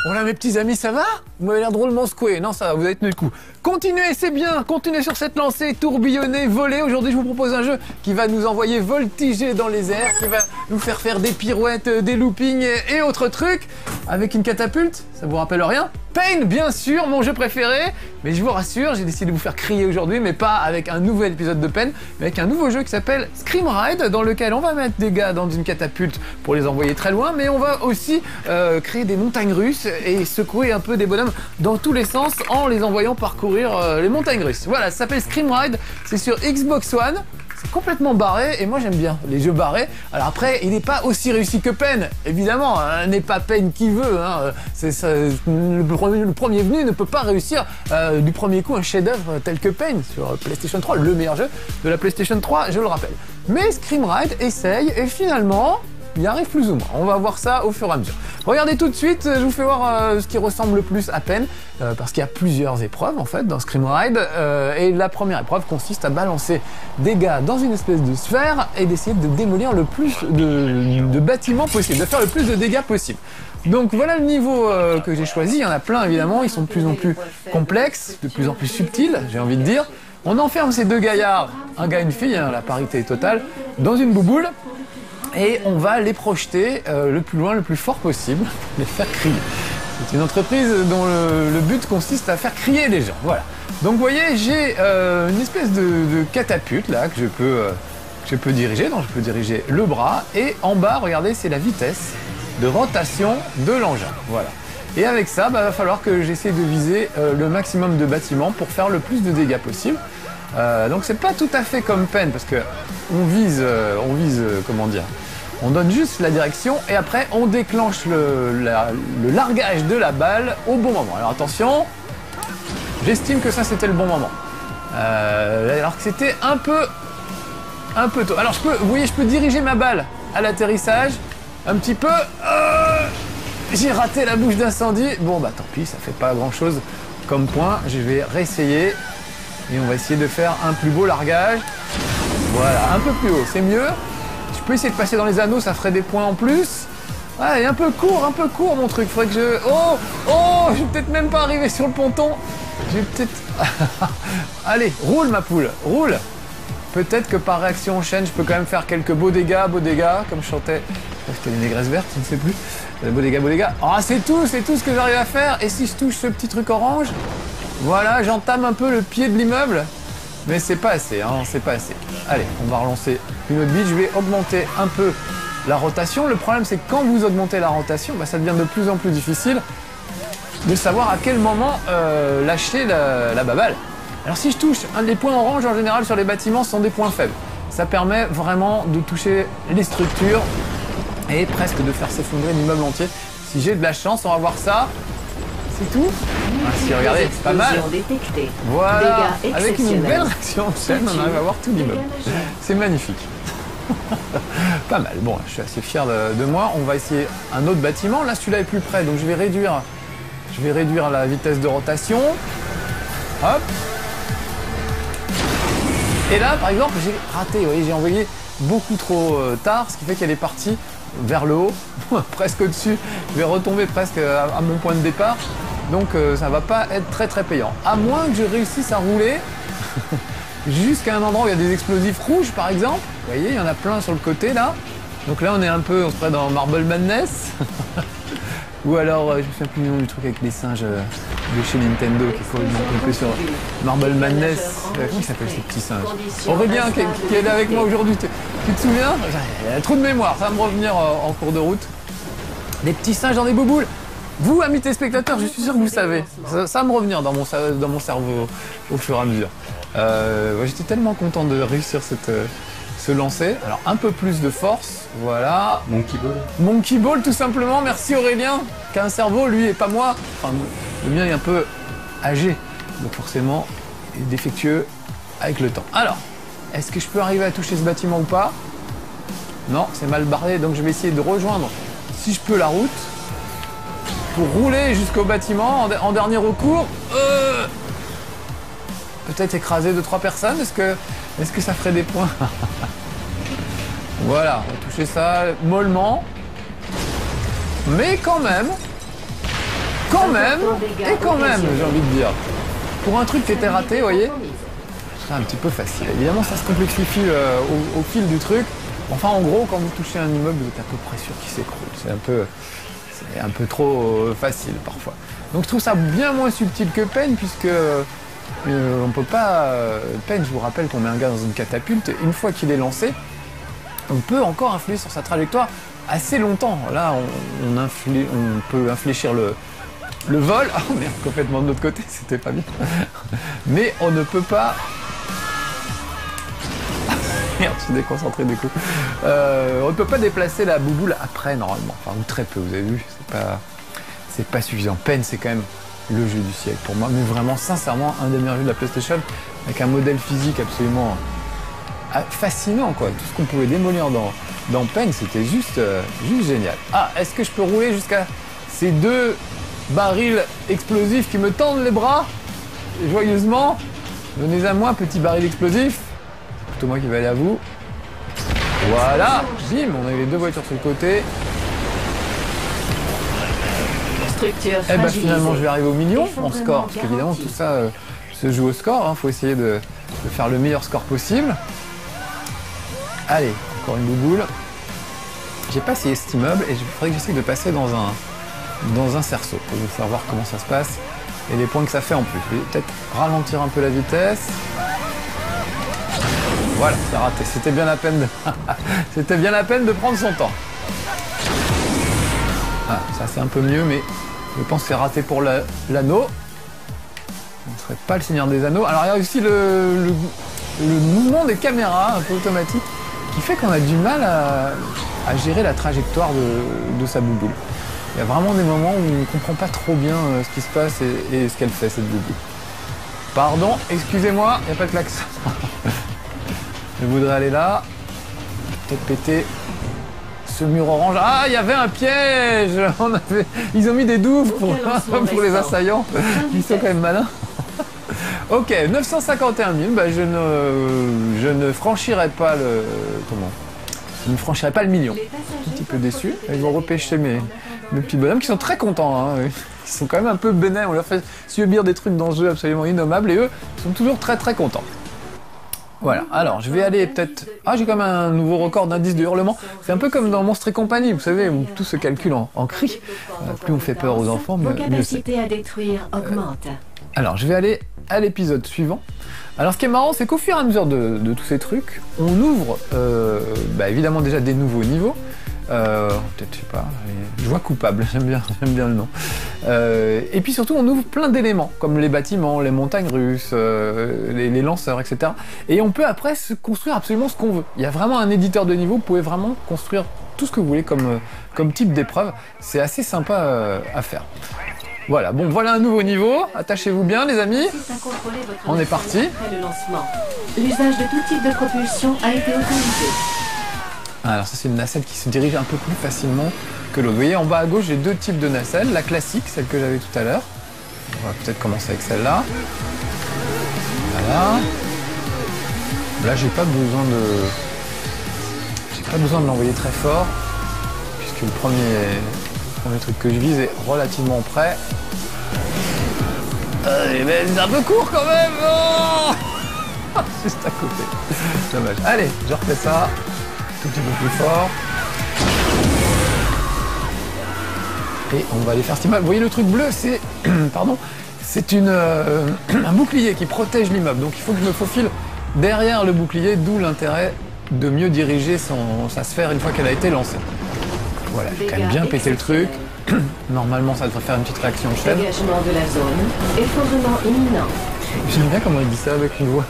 Voilà mes petits amis, ça va? Vous m'avez l'air drôlement secoué. Non, ça va, vous avez tenu le coup. Continuez, c'est bien. Continuez sur cette lancée, tourbillonner, voler. Aujourd'hui, je vous propose un jeu qui va nous envoyer voltiger dans les airs, qui va nous faire des pirouettes, des loopings et autres trucs. Avec une catapulte, ça vous rappelle rien? Pain, bien sûr, mon jeu préféré. Mais je vous rassure, j'ai décidé de vous faire crier aujourd'hui, mais pas avec un nouvel épisode de Pain, mais avec un nouveau jeu qui s'appelle Scream Ride, dans lequel on va mettre des gars dans une catapulte pour les envoyer très loin, mais on va aussi créer des montagnes russes et secouer un peu des bonhommes dans tous les sens en les envoyant parcourir les montagnes russes. Voilà, ça s'appelle Scream Ride, c'est sur Xbox One. C'est complètement barré et moi j'aime bien les jeux barrés. Alors après, il n'est pas aussi réussi que Pain, évidemment, hein, n'est pas Pain qui veut. Hein. Le premier venu ne peut pas réussir du premier coup un chef-d'œuvre tel que Pain sur PlayStation 3, le meilleur jeu de la PlayStation 3, je le rappelle. Mais Scream Ride essaye et finalement, il arrive plus ou moins. On va voir ça au fur et à mesure. Regardez tout de suite, je vous fais voir ce qui ressemble le plus à Pain, parce qu'il y a plusieurs épreuves en fait dans Scream Ride, et la première épreuve consiste à balancer des gars dans une espèce de sphère et d'essayer de démolir le plus de bâtiments possible, de faire le plus de dégâts possible. Donc voilà le niveau que j'ai choisi, il y en a plein évidemment, ils sont de plus en plus complexes, de plus en plus subtils, j'ai envie de dire. On enferme ces deux gaillards, un gars et une fille, hein, la parité est totale, dans une bouboule. Et on va les projeter le plus loin, le plus fort possible, les faire crier. C'est une entreprise dont le but consiste à faire crier les gens, voilà. Donc vous voyez, j'ai une espèce de catapulte là que je peux diriger, donc je peux diriger le bras, et en bas, regardez, c'est la vitesse de rotation de l'engin, voilà. Et avec ça, va falloir que j'essaie de viser le maximum de bâtiments pour faire le plus de dégâts possible. Donc c'est pas tout à fait comme Pain parce que on vise, comment dire, on donne juste la direction et après on déclenche le largage de la balle au bon moment. Alors attention, j'estime que ça c'était le bon moment. Alors que c'était un peu tôt. Alors vous voyez, je peux diriger ma balle à l'atterrissage un petit peu. J'ai raté la bouche d'incendie. Bon bah tant pis, ça fait pas grand chose comme point. Je vais réessayer. Et on va essayer de faire un plus beau largage. Voilà, un peu plus haut, c'est mieux. Je peux essayer de passer dans les anneaux, ça ferait des points en plus. Ah, et un peu court mon truc. Faudrait que je... Oh, je vais peut-être même pas arriver sur le ponton. Je vais peut-être... Allez, roule ma poule, roule. Peut-être que par réaction en chaîne, je peux quand même faire quelques beaux dégâts, comme je chantais. C'était les négresses vertes, je ne sais plus. Beaux dégâts. Ah, c'est tout ce que j'arrive à faire. Et si je touche ce petit truc orange, voilà, j'entame un peu le pied de l'immeuble. Mais c'est pas assez, hein, c'est pas assez. Allez, on va relancer une autre bille. Je vais augmenter un peu la rotation. Le problème, c'est que quand vous augmentez la rotation, ça devient de plus en plus difficile de savoir à quel moment lâcher la baballe. Alors si je touche, les points orange en général sur les bâtiments sont des points faibles. Ça permet vraiment de toucher les structures et presque de faire s'effondrer l'immeuble entier. Si j'ai de la chance, on va voir ça. C'est tout. Ah, si, regardez, c'est pas mal. Voilà, avec une belle réaction en chaîne, on arrive à voir tout l'immeuble. C'est magnifique. Pas mal. Bon, je suis assez fier de moi. On va essayer un autre bâtiment. Là, celui-là est plus près, donc je vais réduire la vitesse de rotation. Hop. Et là, par exemple, j'ai raté. Vous voyez, j'ai envoyé beaucoup trop tard, ce qui fait qu'elle est partie vers le haut, presque au-dessus. Je vais retomber presque à mon point de départ. Donc ça va pas être très payant. À moins que je réussisse à rouler jusqu'à un endroit où il y a des explosifs rouges par exemple. Vous voyez, il y en a plein sur le côté là. Donc là on se serait dans Marble Madness. Ou alors, je me souviens plus du nom du truc avec les singes de chez Nintendo qu'il faut couper sur Marble Madness. Comment il s'appelle ce petit singe? Aurélien qui est là avec moi aujourd'hui, tu te souviens? Il y a trop de mémoire, ça va me revenir en cours de route. Des petits singes dans des bouboules. Vous, amis téléspectateurs, je suis sûr que vous savez. Ça va me revenir dans mon cerveau au fur et à mesure. J'étais tellement content de réussir ce lancer. Alors un peu plus de force, voilà. Monkey Ball. Monkey Ball tout simplement, merci Aurélien, qui a un cerveau, lui et pas moi. Enfin, le mien est un peu âgé, donc forcément il est défectueux avec le temps. Alors, est-ce que je peux arriver à toucher ce bâtiment ou pas? Non, c'est mal barré, donc je vais essayer de rejoindre, si je peux, la route, pour rouler jusqu'au bâtiment en dernier recours. Peut-être écraser 2-3 personnes, est-ce que ça ferait des points? Voilà, on va toucher ça mollement. Mais quand même, quand même, j'ai envie de dire, pour un truc qui était raté, vous voyez, c'est un petit peu facile. Évidemment, ça se complexifie au fil du truc. Enfin, en gros, quand vous touchez un immeuble, vous êtes à peu près sûr qu'il s'écroule. C'est un peu trop facile parfois. Donc je trouve ça bien moins subtil que Pain, puisque on peut pas... Pain, je vous rappelle qu'on met un gars dans une catapulte, et une fois qu'il est lancé, on peut encore influer sur sa trajectoire assez longtemps. Là, on peut infléchir le vol. Ah merde, complètement de l'autre côté, c'était pas bien. Mais on ne peut pas... Merde, je suis déconcentré du coup. On ne peut pas déplacer la bouboule après, normalement. Enfin, ou très peu, vous avez vu, c'est pas suffisant. Pain, c'est quand même le jeu du siècle pour moi. Mais vraiment, sincèrement, un des meilleurs jeux de la PlayStation, avec un modèle physique absolument fascinant, quoi. Tout ce qu'on pouvait démolir dans Pain, c'était juste génial. Ah, est-ce que je peux rouler jusqu'à ces deux barils explosifs qui me tendent les bras joyeusement? Donnez à moi, petit baril explosif. C'est plutôt moi qui vais aller à vous. Voilà, bim, on a eu les deux voitures sur le côté. Et bah finalement je vais arriver au million en score, parce qu'évidemment tout ça se joue au score, hein. Faut essayer de faire le meilleur score possible. Allez, encore une bouboule. J'ai pas essayé cet immeuble et il faudrait que j'essaye de passer dans un cerceau pour vous faire voir comment ça se passe et les points que ça fait en plus. Je vais peut-être ralentir un peu la vitesse. Voilà, c'est raté. C'était bien la peine c'était bien la peine de prendre son temps. Ah, ça c'est un peu mieux, mais je pense que c'est raté pour l'anneau. On ne serait pas le Seigneur des Anneaux. Alors il y a aussi le mouvement des caméras un peu automatique qui fait qu'on a du mal à gérer la trajectoire de sa bouboule. Il y a vraiment des moments où on ne comprend pas trop bien ce qui se passe et ce qu'elle fait, cette bouboule. Pardon, excusez-moi, il n'y a pas de klaxon. Je voudrais aller là. Peut-être péter ce mur orange. Ah, il y avait un piège. Ils ont mis des douves pour les assaillants. Ils sont quand même malins. Ok, 951 000, bah je ne franchirai pas le... Comment? Je ne franchirai pas le million. Un petit peu déçu. Ils vont repêcher mes petits bonhommes qui sont très contents. Hein. Ils sont quand même un peu bénins. On leur fait subir des trucs dans ce jeu absolument innommables et eux, ils sont toujours très très contents. Voilà, alors je vais aller peut-être... Ah, j'ai quand même un nouveau record d'indice de hurlement. C'est un peu comme dans Monstres et compagnie, vous savez, où tout se calcule en cris. Plus on fait peur aux enfants, mieux c'est. À détruire augmente. Alors, je vais aller à l'épisode suivant. Alors, ce qui est marrant, c'est qu'au fur et à mesure de tous ces trucs, on ouvre évidemment déjà des nouveaux niveaux. Peut-être, je sais pas, joie coupable, j'aime bien le nom. Et puis surtout, on ouvre plein d'éléments, comme les bâtiments, les montagnes russes, les lanceurs, etc. Et on peut après se construire absolument ce qu'on veut. Il y a vraiment un éditeur de niveau, vous pouvez vraiment construire tout ce que vous voulez comme type d'épreuve. C'est assez sympa à faire. Voilà, bon, voilà un nouveau niveau. Attachez-vous bien, les amis. On est parti. L'usage de tout type de propulsion a été autorisé. Alors ça c'est une nacelle qui se dirige un peu plus facilement que l'autre. Vous voyez en bas à gauche j'ai deux types de nacelles. La classique, celle que j'avais tout à l'heure. On va peut-être commencer avec celle-là. Voilà. Là j'ai pas besoin de l'envoyer très fort. Puisque le premier truc que je vise est relativement près. Mais c'est un peu court quand même. Oh juste à côté. Dommage. Allez, je refais ça. Un petit peu plus fort. Et on va aller faire cet immeuble. Vous voyez le truc bleu, c'est pardon, c'est un bouclier qui protège l'immeuble. Donc il faut que je me faufile derrière le bouclier, d'où l'intérêt de mieux diriger sa sphère une fois qu'elle a été lancée. Voilà, j'ai quand même bien pété le truc. Normalement, ça devrait faire une petite réaction en chaîne. Dégagement de la zone. Effondrement imminent. J'aime bien comment il dit ça avec une voix.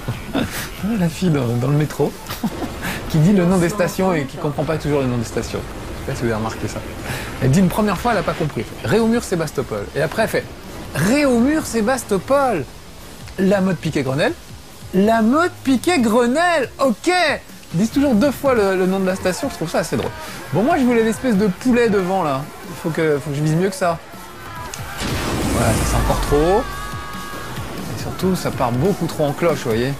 La fille dans le métro. Qui dit le nom des stations et qui comprend pas toujours le nom des stations. Je sais pas si vous avez remarqué ça. Elle dit une première fois, elle a pas compris. Réaumur-Sébastopol. Et après, elle fait Réaumur-Sébastopol. La mode Piquet-Grenelle. La mode Piquet-Grenelle. Ok. Ils disent toujours deux fois le nom de la station. Je trouve ça assez drôle. Bon, moi, je voulais l'espèce de poulet devant là. Il faut que je vise mieux que ça. Voilà, ça c'est encore trop haut. Et surtout, ça part beaucoup trop en cloche, vous voyez.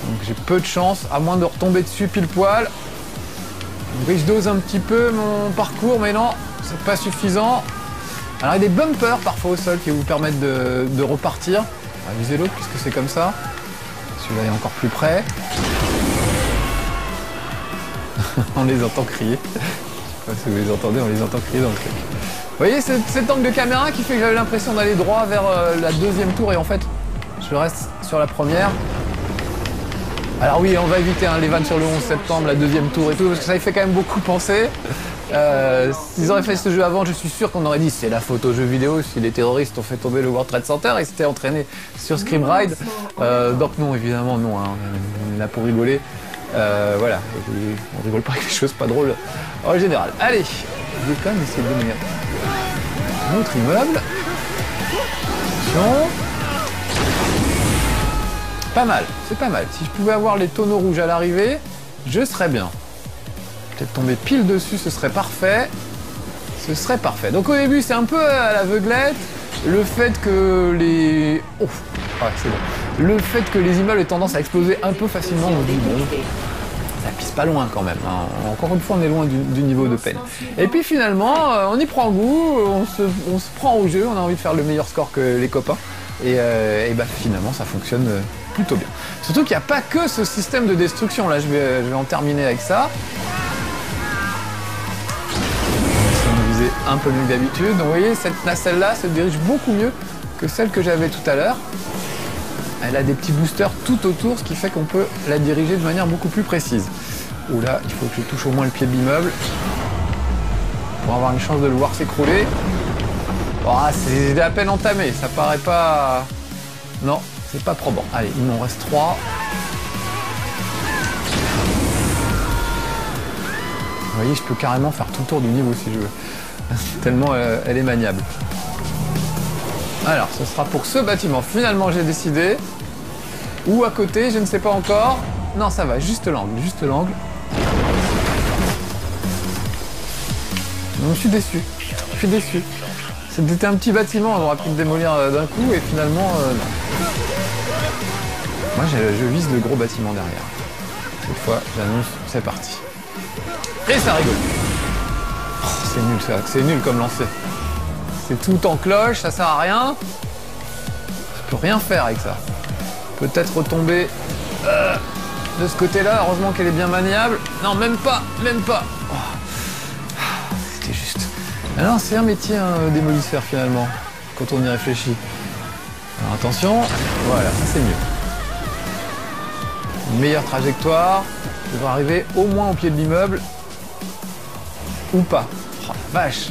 Donc j'ai peu de chance, à moins de retomber dessus pile poil. Donc je dose un petit peu mon parcours, mais non, c'est pas suffisant. Alors il y a des bumpers parfois au sol qui vous permettent de repartir. On va viser l'autre puisque c'est comme ça. Celui-là est encore plus près. On les entend crier. Je sais pas si vous les entendez, on les entend crier dans le truc. Vous voyez cet angle de caméra qui fait que j'avais l'impression d'aller droit vers la deuxième tour et en fait je reste sur la première. Alors oui, on va éviter les vannes sur le 11 septembre, la deuxième tour et tout, parce que ça y fait quand même beaucoup penser. S'ils auraient fait ce jeu avant, je suis sûr qu'on aurait dit c'est la faute au jeu vidéo, si les terroristes ont fait tomber le World Trade Center et s'étaient entraînés sur Scream Ride. Donc non, évidemment non, hein, on est là pour rigoler. Voilà, on rigole pas avec des choses pas drôles en général. Allez, je vais quand même essayer de donner un autre immeuble. Attention. Pas mal, c'est pas mal. Si je pouvais avoir les tonneaux rouges à l'arrivée, je serais bien. Peut-être tomber pile dessus, ce serait parfait. Ce serait parfait. Donc au début, c'est un peu à l'aveuglette. Le fait que les... Oh, ouais, c'est bon. Le fait que les immeubles aient tendance à exploser un peu facilement, on dit bon, ça pisse pas loin quand même. Hein. Encore une fois, on est loin du niveau de peine. Et puis finalement, on y prend goût, on se prend au jeu, on a envie de faire le meilleur score que les copains. Et bah finalement, ça fonctionne plutôt bien. Surtout qu'il n'y a pas que ce système de destruction. Là, je vais en terminer avec ça. Un peu mieux que d'habitude. Donc vous voyez, cette nacelle-là se dirige beaucoup mieux que celle que j'avais tout à l'heure. Elle a des petits boosters tout autour, ce qui fait qu'on peut la diriger de manière beaucoup plus précise. Oula, il faut que je touche au moins le pied de l'immeuble pour avoir une chance de le voir s'écrouler. Oh, c'est à peine entamé, ça paraît pas... Non, c'est pas probant. Allez, il m'en reste 3. Vous voyez, je peux carrément faire tout le tour du niveau si je veux. Tellement elle est maniable. Alors, ce sera pour ce bâtiment. Finalement, j'ai décidé. Ou à côté, je ne sais pas encore. Non, ça va, juste l'angle, juste l'angle. Je suis déçu. Je suis déçu. C'était un petit bâtiment, on aurait pu le démolir d'un coup, et finalement, non. Moi, je vise le gros bâtiment derrière. Cette fois, j'annonce, c'est parti. Et ça rigole. Oh, c'est nul ça, c'est nul comme lancer. C'est tout en cloche, ça sert à rien. Je peux rien faire avec ça. Peut-être retomber de ce côté-là, heureusement qu'elle est bien maniable. Non, même pas, même pas. Oh. C'était juste. Ah non, c'est un métier démolisseur finalement, quand on y réfléchit. Alors attention, voilà, ça c'est mieux. Une meilleure trajectoire, je devrais arriver au moins au pied de l'immeuble. Ou pas. Oh la vache.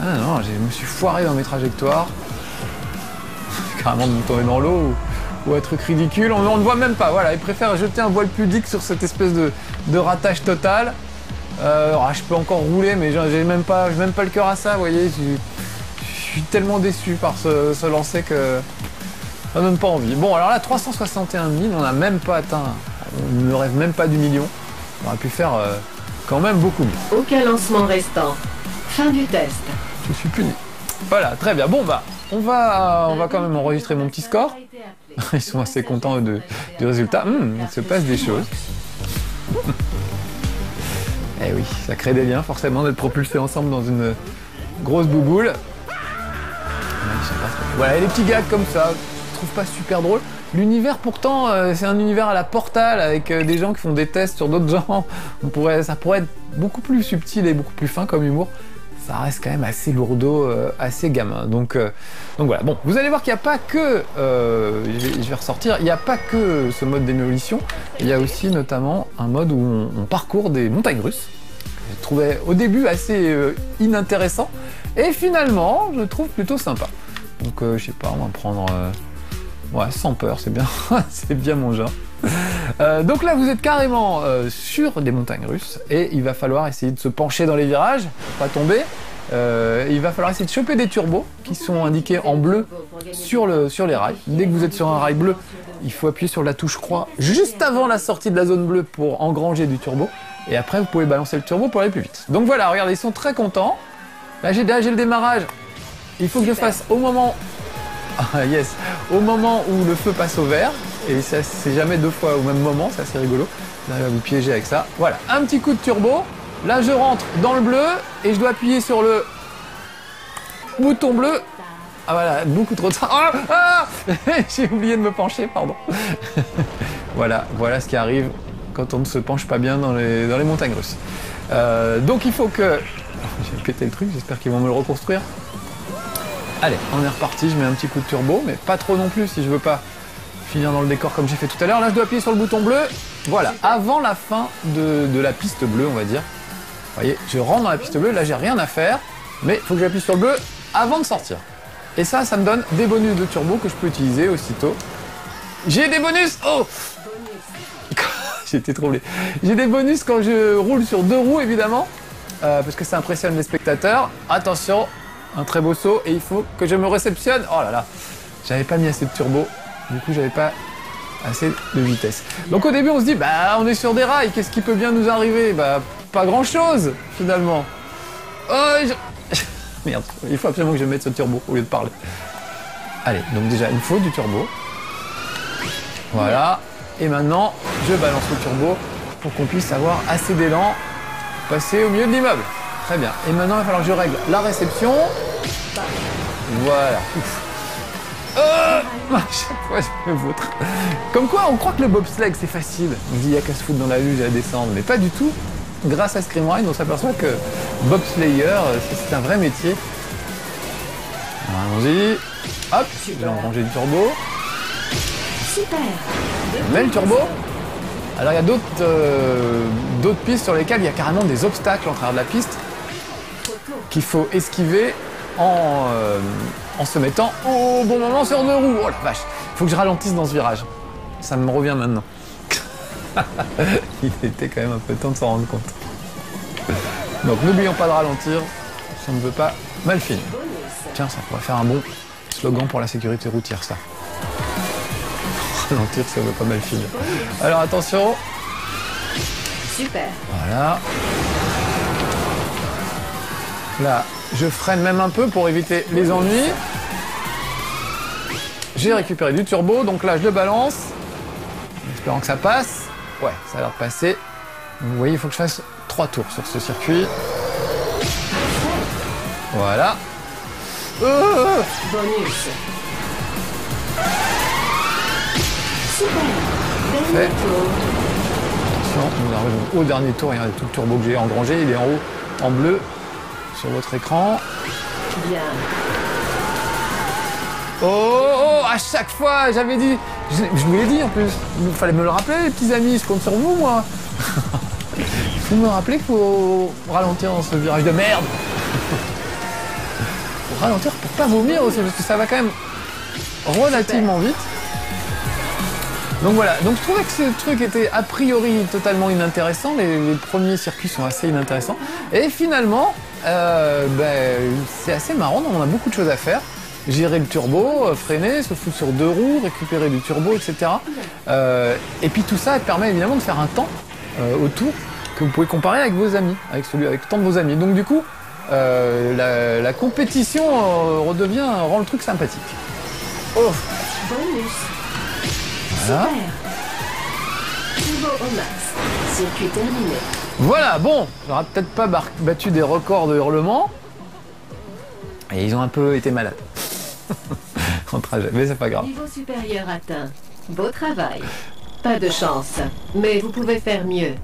Ah non, je me suis foiré dans mes trajectoires. Carrément de me tomber dans l'eau ou un truc ridicule. On ne voit même pas, voilà, il préfère jeter un voile pudique sur cette espèce de ratage total. Je peux encore rouler, mais j'ai même pas le cœur à ça, vous voyez. Je suis tellement déçu par ce lancer que ça n'a même pas envie. Bon, alors là, 361 000, on n'a même pas atteint, on ne rêve même pas du million. On aurait pu faire quand même beaucoup mieux. Aucun lancement restant. Fin du test. Je suis puni. Voilà, très bien. Bon, bah, on va quand même enregistrer mon petit score. Ils sont assez contents du résultat. Il se passe des choses. Eh oui, ça crée des liens forcément d'être propulsés ensemble dans une grosse bouboule. Voilà, et les petits gags comme ça, je trouve pas super drôle. L'univers pourtant, c'est un univers à la Portal avec des gens qui font des tests sur d'autres gens. Ça pourrait être beaucoup plus subtil et beaucoup plus fin comme humour. Ça reste quand même assez lourdeau, assez gamin. Donc voilà. Bon, vous allez voir qu'il n'y a pas que, je vais ressortir, il n'y a pas que ce mode démolition. Il y a aussi notamment un mode où on parcourt des montagnes russes. Que je trouvais au début assez inintéressant. Et finalement, je trouve plutôt sympa. Donc je sais pas, on va prendre... ouais, sans peur, c'est bien, c'est bien mon genre. Donc là, vous êtes carrément sur des montagnes russes et il va falloir essayer de se pencher dans les virages, pour pas tomber. Il va falloir essayer de choper des turbos qui sont indiqués en bleu sur les rails. Dès que vous êtes sur un rail bleu, il faut appuyer sur la touche croix juste avant la sortie de la zone bleue pour engranger du turbo. Et après, vous pouvez balancer le turbo pour aller plus vite. Donc voilà, regardez, ils sont très contents. Là, j'ai le démarrage. Il faut que je fasse au moment... Ah, yes, au moment où le feu passe au vert, et ça c'est jamais deux fois au même moment, c'est assez rigolo. J'arrive à vous piéger avec ça. Voilà, un petit coup de turbo. Là je rentre dans le bleu et je dois appuyer sur le bouton bleu. Ah voilà, beaucoup trop tard. Ah j'ai oublié de me pencher, pardon. Voilà ce qui arrive quand on ne se penche pas bien dans les montagnes russes. Donc il faut que... J'ai pété le truc, j'espère qu'ils vont me le reconstruire. Allez, on est reparti, je mets un petit coup de turbo, mais pas trop non plus si je veux pas finir dans le décor comme j'ai fait tout à l'heure. Là, je dois appuyer sur le bouton bleu. Voilà, avant la fin de la piste bleue, on va dire. Vous voyez, je rentre dans la piste bleue, là j'ai rien à faire, mais il faut que j'appuie sur le bleu avant de sortir. Et ça me donne des bonus de turbo que je peux utiliser aussitôt. J'ai des bonus. Oh j'ai été troublé. J'ai des bonus quand je roule sur 2 roues, évidemment, parce que ça impressionne les spectateurs. Attention, un très beau saut, et il faut que je me réceptionne. Oh là là, j'avais pas mis assez de turbo, du coup j'avais pas assez de vitesse. Donc au début on se dit, bah on est sur des rails, qu'est-ce qui peut bien nous arriver? Bah pas grand chose, finalement. Oh, merde, il faut absolument que je mette ce turbo au lieu de parler. Allez, donc déjà il faut du turbo. Voilà. Et maintenant, je balance le turbo pour qu'on puisse avoir assez d'élan pour passer au milieu de l'immeuble. Très bien. Et maintenant, il va falloir que je règle la réception. Voilà. À chaque fois, je me vautre. Comme quoi, on croit que le bobsleigh, c'est facile. On dit, il n'y a qu'à se foutre dans la luge et à descendre. Mais pas du tout. Grâce à Screamride, on s'aperçoit que bobslayer, c'est un vrai métier. Allons-y. Hop, j'ai engrangé du turbo. Super. On met le turbo. Alors il y a d'autres pistes sur lesquelles il y a carrément des obstacles en travers de la piste qu'il faut esquiver en se mettant au bon moment sur 2 roues. Oh la vache, il faut que je ralentisse dans ce virage. Ça me revient maintenant. Il était quand même un peu temps de s'en rendre compte. Donc n'oublions pas de ralentir, ça ne veut pas mal finir. Tiens, ça pourrait faire un bon slogan pour la sécurité routière, ça. Ralentir, ça ne veut pas mal finir. Alors attention. Super. Voilà. Là, je freine même un peu pour éviter les ennuis. J'ai récupéré du turbo, donc là je le balance. En espérant que ça passe. Ouais, ça a l'air de passer. Vous voyez, il faut que je fasse 3 tours sur ce circuit. Voilà. Bonus. Parfait. Attention, nous arrivons au dernier tour. Regardez tout le turbo que j'ai engrangé. Il est en haut, en bleu, sur votre écran. Bien. Oh, à chaque fois, j'avais dit. Je vous l'ai dit en plus. Il fallait me le rappeler, les petits amis. Je compte sur vous, moi. Il faut me rappeler qu'il faut ralentir dans ce virage de merde. Faut ralentir pour pas vomir aussi, parce que ça va quand même relativement vite. Donc voilà, donc je trouvais que ce truc était a priori totalement inintéressant, les premiers circuits sont assez inintéressants, et finalement, c'est assez marrant, on a beaucoup de choses à faire, gérer le turbo, freiner, se foutre sur 2 roues, récupérer du turbo, etc. Et puis tout ça permet évidemment de faire un temps autour que vous pouvez comparer avec vos amis, avec le temps de vos amis. Donc du coup, la compétition rend le truc sympathique. Oh. Bonus. Voilà. Turbo au max. Circuit terminé. Voilà, bon, j'aurais peut-être pas battu des records de hurlement. Et ils ont un peu été malades. En trajet, mais c'est pas grave. Niveau supérieur atteint. Beau travail. Pas de chance, mais vous pouvez faire mieux.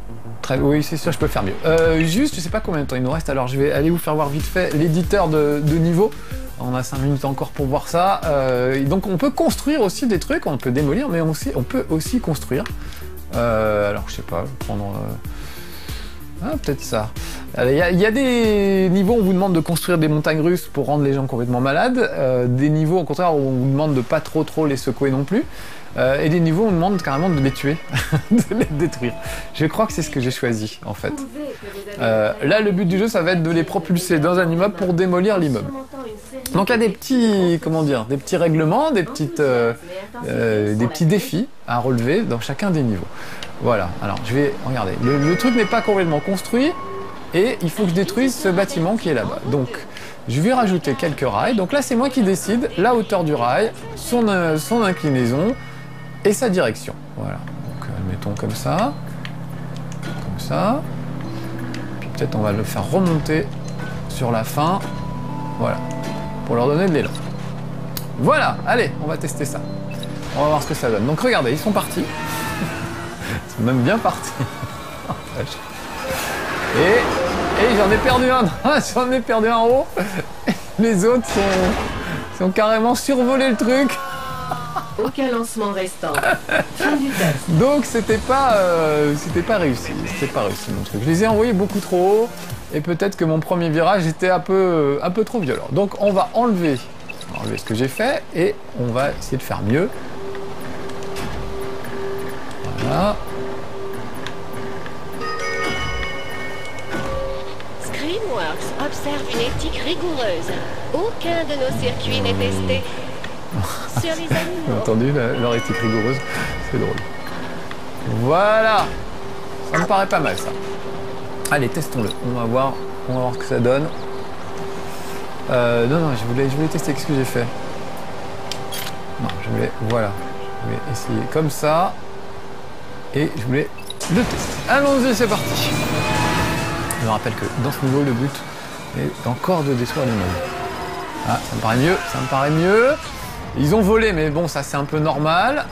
Oui, c'est sûr, je peux faire mieux. Juste, je sais pas combien de temps il nous reste, alors je vais aller vous faire voir vite fait l'éditeur de niveau. On a 5 minutes encore pour voir ça. Donc on peut construire aussi des trucs, on peut démolir, mais on peut aussi construire. Alors je sais pas, je vais prendre... peut-être ça. Il y a des niveaux où on vous demande de construire des montagnes russes pour rendre les gens complètement malades. Des niveaux au contraire où on vous demande de pas trop les secouer non plus. Et des niveaux où on demande carrément de les tuer, de les détruire. Je crois que c'est ce que j'ai choisi en fait. Là le but du jeu ça va être de les propulser dans un immeuble pour démolir l'immeuble. Donc il y a des petits, des petits règlements, des petits défis à relever dans chacun des niveaux. Voilà, alors je vais, regardez, le truc n'est pas complètement construit et il faut que je détruise ce bâtiment qui est là-bas. Donc je vais rajouter quelques rails, donc là c'est moi qui décide la hauteur du rail, son inclinaison et sa direction. Voilà, donc mettons comme ça, puis peut-être on va le faire remonter sur la fin, voilà. pour leur donner de l'élan. Voilà, allez, on va tester ça. On va voir ce que ça donne. Donc regardez, ils sont partis. Ils sont même bien partis. Et j'en ai perdu un. J'en ai perdu un en haut. Les autres sont carrément survolés le truc. Aucun lancement restant. Fin du test. Donc c'était pas réussi. C'était pas réussi mon truc. Je les ai envoyés beaucoup trop haut. Et peut-être que mon premier virage était un peu trop violent. Donc on va enlever ce que j'ai fait et on va essayer de faire mieux. Voilà. Screamworks observe une éthique rigoureuse. Aucun de nos circuits n'est testé sur les Vous avez animaux. entendu leur éthique rigoureuse? C'est drôle. Voilà. Ça me paraît pas mal ça. Allez, testons-le. On va voir ce que ça donne. Non, je voulais tester ce que j'ai fait. Non, voilà. Je voulais essayer comme ça. Et je voulais le tester. Allons-y, c'est parti. Je me rappelle que dans ce niveau, le but est encore de détruire les mobs. Ah, ça me paraît mieux, ça me paraît mieux. Ils ont volé, mais bon, ça c'est un peu normal.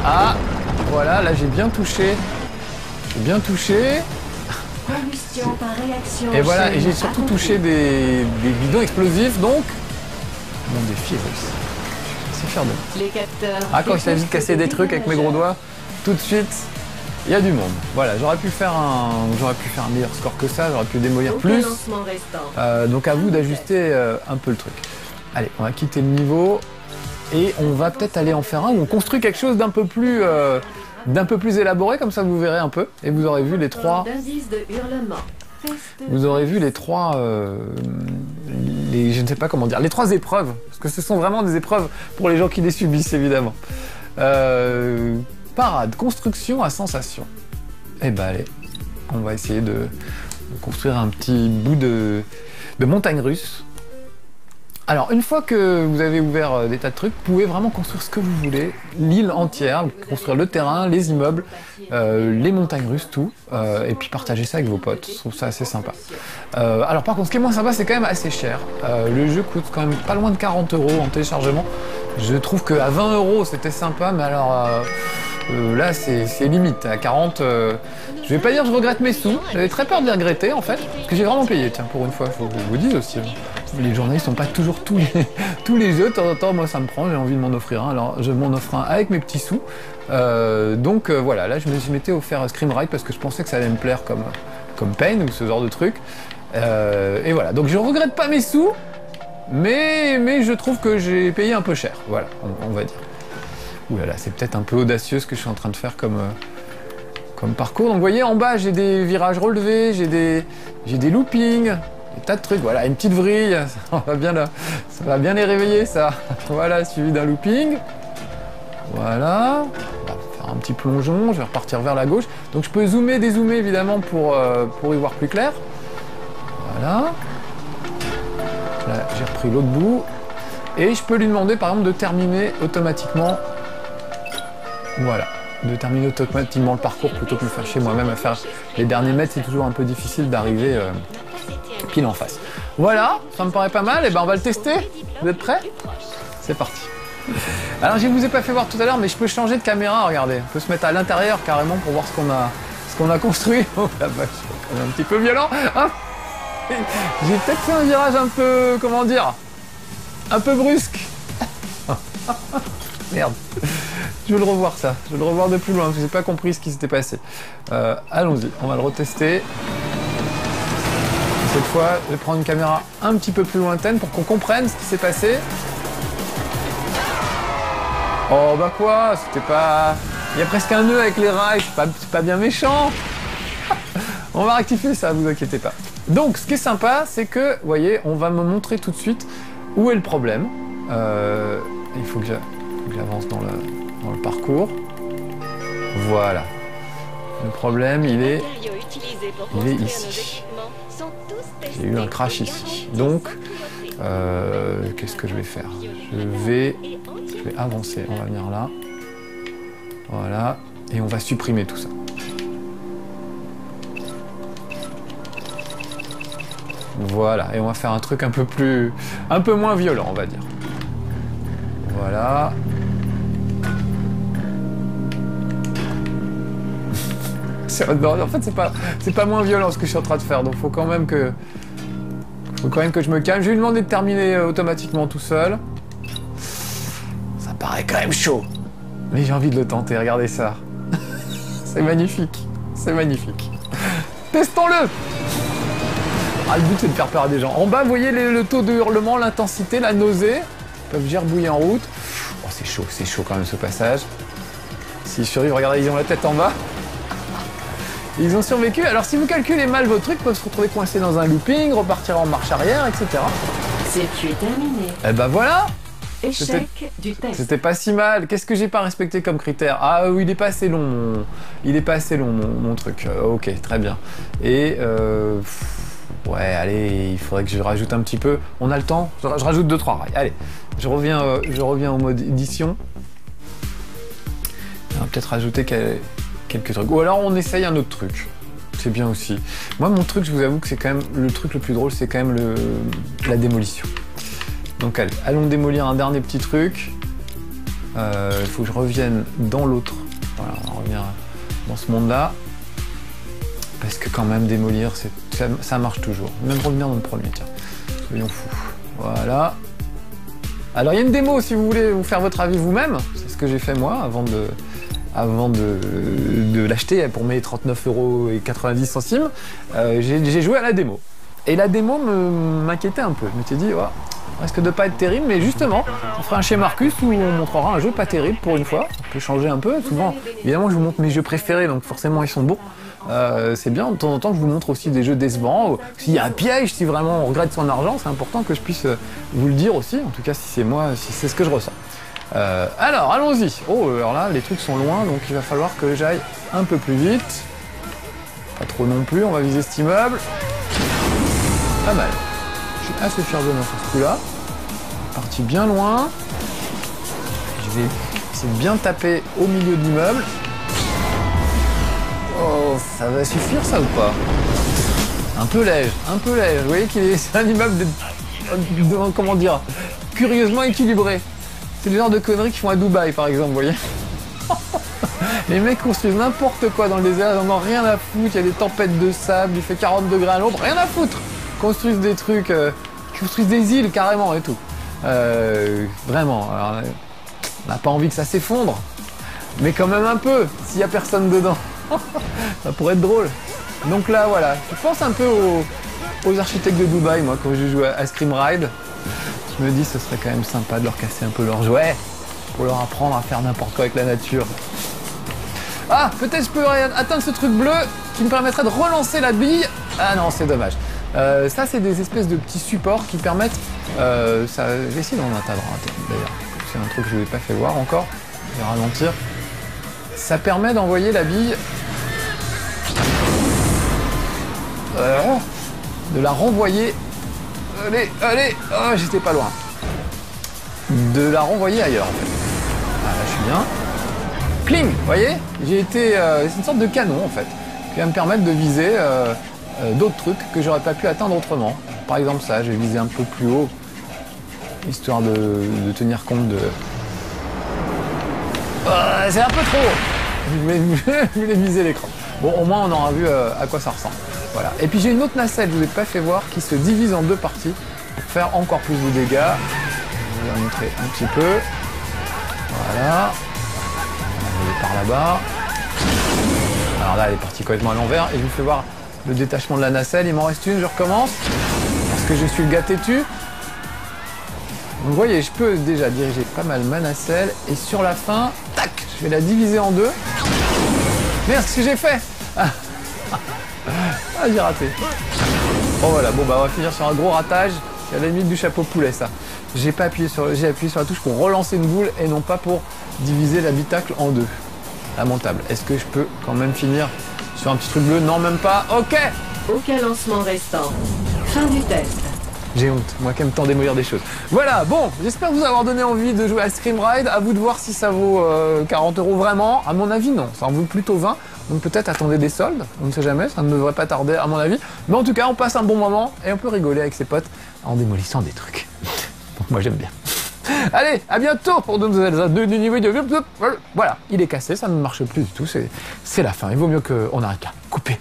Ah, voilà, là j'ai bien touché. J'ai bien touché. Combustion par réaction. Et voilà, et chaîne j'ai surtout accomplie. touché des bidons explosifs, donc mon défi est réussi. Je suis fier de moi. Les capteurs. Ah, quand il s'agit de casser des trucs avec mes gros doigts, tout de suite, il y a du monde. Voilà, j'aurais pu faire un meilleur score que ça, j'aurais pu démolir Aucun plus. lancement restant. Donc à vous d'ajuster un peu le truc. Allez, on va quitter le niveau et on va peut-être aller en faire un où on construit quelque chose d'un peu plus élaboré, comme ça vous verrez un peu et vous aurez vu les trois. D'indices de hurlement. Vous aurez vu les trois, je ne sais pas comment dire, les trois épreuves, parce que ce sont vraiment des épreuves pour les gens qui les subissent évidemment. Parade, construction à sensation. Eh ben allez, on va essayer de construire un petit bout de montagne russe. Alors, une fois que vous avez ouvert des tas de trucs, vous pouvez vraiment construire ce que vous voulez, l'île entière, construire le terrain, les immeubles, les montagnes russes, tout, et puis partager ça avec vos potes. Je trouve ça assez sympa. Alors par contre, ce qui est moins sympa, c'est quand même assez cher. Le jeu coûte quand même pas loin de 40 € en téléchargement. Je trouve qu'à 20 € c'était sympa, mais alors là c'est limite. À 40, je vais pas dire que je regrette mes sous, j'avais très peur de les regretter en fait, parce que j'ai vraiment payé, tiens, pour une fois, faut que je vous dise aussi. Les journalistes sont pas toujours tous les jeux, de temps en temps moi ça me prend, j'ai envie de m'en offrir un, alors je m'en offre un avec mes petits sous. Donc voilà, là je m'étais offert Scream Ride parce que je pensais que ça allait me plaire comme Pain ou ce genre de truc. Et voilà, donc je regrette pas mes sous, mais je trouve que j'ai payé un peu cher, voilà, on va dire. Ouh là là, c'est peut-être un peu audacieux ce que je suis en train de faire comme parcours. Donc vous voyez, en bas j'ai des virages relevés, j'ai des loopings, des tas de trucs, voilà, une petite vrille, ça va bien les réveiller ça. Voilà, suivi d'un looping. Voilà, on va faire un petit plongeon, je vais repartir vers la gauche. Donc je peux zoomer, dézoomer évidemment pour y voir plus clair. Voilà. Là, j'ai repris l'autre bout. Et je peux lui demander par exemple de terminer automatiquement. Voilà. De terminer automatiquement le parcours plutôt que de me faire chier moi-même à faire les derniers mètres. C'est toujours un peu difficile d'arriver pile en face. Voilà, ça me paraît pas mal. Et ben on va le tester. Vous êtes prêts? C'est parti. Alors je ne vous ai pas fait voir tout à l'heure, mais je peux changer de caméra, regardez. On peut se mettre à l'intérieur carrément pour voir ce qu'on a construit. Oh la vache, c'est quand même un petit peu violent. Hein, j'ai peut-être fait un virage un peu, comment dire, un peu brusque. Merde. Je veux le revoir ça. Je veux le revoir de plus loin parce que j'ai pas compris ce qui s'était passé. Allons-y, on va le retester. Cette fois, je vais prendre une caméra un petit peu plus lointaine pour qu'on comprenne ce qui s'est passé. Oh bah quoi, c'était pas... Il y a presque un nœud avec les rails, c'est pas bien méchant. On va rectifier ça, vous inquiétez pas. Donc ce qui est sympa, c'est que, vous voyez, on va me montrer tout de suite où est le problème. Il faut que j'avance dans le parcours. Voilà. Le problème, il est ici. J'ai eu un crash ici. Donc, qu'est-ce que je vais faire? Je vais avancer. On va venir là. Voilà. Et on va supprimer tout ça. Voilà, et on va faire un truc un peu moins violent, on va dire. Voilà. En fait, c'est pas moins violent ce que je suis en train de faire, donc faut quand même que je me calme. Je vais lui demander de terminer automatiquement tout seul. Ça paraît quand même chaud, mais j'ai envie de le tenter. Regardez ça, c'est magnifique, c'est magnifique. Testons-le. Ah, le but c'est de faire peur à des gens. En bas, vous voyez le taux de hurlement, l'intensité, la nausée. Ils peuvent gerbouiller en route. Oh, c'est chaud quand même ce passage. S'ils survivent, regardez, ils ont la tête en bas. Ils ont survécu. Alors si vous calculez mal vos trucs, ils peuvent se retrouver coincés dans un looping, repartir en marche arrière, etc. Circuit terminé. Et ben voilà. Échec du test. C'était pas si mal. Qu'est-ce que j'ai pas respecté comme critère? Ah oui, il est pas assez long. Il est pas assez long mon truc. Ok, très bien. Et ouais, allez, il faudrait que je rajoute un petit peu. On a le temps. Je rajoute 2-3 rails. Allez, je reviens au mode édition. On va peut-être rajouter quelques trucs. Ou alors on essaye un autre truc. C'est bien aussi. Moi, mon truc, je vous avoue que c'est quand même le truc le plus drôle, c'est quand même la démolition. Donc allez, allons démolir un dernier petit truc. Il faut que je revienne dans l'autre. Voilà, on va revenir dans ce monde-là. Parce que quand même, démolir, ça marche toujours. Même revenir dans le premier, tiens. Soyons fous. Voilà. Alors, il y a une démo si vous voulez vous faire votre avis vous-même. C'est ce que j'ai fait moi avant de l'acheter pour mes 39,90 €. J'ai joué à la démo. Et la démo m'inquiétait un peu. Je m'étais dit, oh, risque de pas être terrible, mais justement, on fera un chez Marcus où on montrera un jeu pas terrible pour une fois. On peut changer un peu. Souvent, évidemment, je vous montre mes jeux préférés, donc forcément, ils sont bons. C'est bien de temps en temps que je vous montre aussi des jeux décevants. S'il y a un piège, si vraiment on regrette son argent, c'est important que je puisse vous le dire aussi. En tout cas, si c'est moi, si c'est ce que je ressens. Alors, allons-y. Oh, alors là, les trucs sont loin, donc il va falloir que j'aille un peu plus vite. Pas trop non plus, on va viser cet immeuble. Pas mal. Je suis assez fier de moi sur ce coup-là. Parti bien loin. Je vais essayer de bien taper au milieu de l'immeuble. Oh, ça va suffire ça ou pas? Un peu léger, un peu léger. Vous voyez qu'il c'est un immeuble comment dire, curieusement équilibré. C'est le genre de conneries qu'ils font à Dubaï par exemple, vous voyez. Les mecs construisent n'importe quoi dans le désert, ils en ont rien à foutre, il y a des tempêtes de sable, il fait 40 degrés à l'ombre, rien à foutre. Construisent des trucs, construisent des îles carrément et tout. Vraiment, alors, on n'a pas envie que ça s'effondre, mais quand même un peu, s'il n'y a personne dedans. Ça pourrait être drôle. Donc là, voilà, je pense un peu aux architectes de Dubaï, moi, quand je joue à Scream Ride. Je me dis, ce serait quand même sympa de leur casser un peu leurs jouets pour leur apprendre à faire n'importe quoi avec la nature. Ah, peut-être je peux atteindre ce truc bleu qui me permettrait de relancer la bille. Ah non, c'est dommage. Ça, c'est des espèces de petits supports qui permettent... je vais essayer d'en atteindre un, d'ailleurs. C'est un truc que je ne vous ai pas fait voir encore. Je vais ralentir. Ça permet d'envoyer la bille... de la renvoyer... Allez, allez, oh, j'étais pas loin. De la renvoyer ailleurs, en fait. Ah, là, je suis bien. Cling, vous voyez, j'ai été... c'est une sorte de canon, en fait, qui va me permettre de viser d'autres trucs que j'aurais pas pu atteindre autrement. Par exemple, ça, j'ai visé un peu plus haut, histoire de tenir compte de... c'est un peu trop haut. Je voulais viser l'écran. Bon, au moins, on aura vu à quoi ça ressemble. Voilà. Et puis j'ai une autre nacelle, je vous ai pas fait voir, qui se divise en deux parties pour faire encore plus de dégâts. Je vais vous la montrer un petit peu. Voilà. On va aller par là-bas. Alors là, elle est partie complètement à l'envers. Et je vous fais voir le détachement de la nacelle. Il m'en reste une, je recommence. Parce que je suis le gars têtu. Donc vous voyez, je peux déjà diriger pas mal ma nacelle. Et sur la fin, tac, je vais la diviser en deux. Merde, ce que j'ai fait. Ah, j'ai raté. Bon voilà, bon bah on va finir sur un gros ratage. C'est à la limite du chapeau poulet ça. J'ai appuyé sur la touche pour relancer une boule et non pas pour diviser l'habitacle en deux. Lamentable. Est-ce que je peux quand même finir sur un petit truc bleu? Non, même pas. Ok. Aucun lancement restant. Fin du test. J'ai honte, moi qui aime tant démolir des choses. Voilà, bon, j'espère vous avoir donné envie de jouer à Scream Ride. À vous de voir si ça vaut 40 € vraiment. À mon avis, non, ça en vaut plutôt 20. Donc peut-être attendez des soldes, on ne sait jamais, ça ne devrait pas tarder à mon avis. Mais en tout cas, on passe un bon moment et on peut rigoler avec ses potes en démolissant des trucs. Donc moi j'aime bien. Allez, à bientôt pour de nouvelles de niveau de... Voilà, il est cassé, ça ne marche plus du tout, c'est la fin. Il vaut mieux qu'on arrête là. Coupez.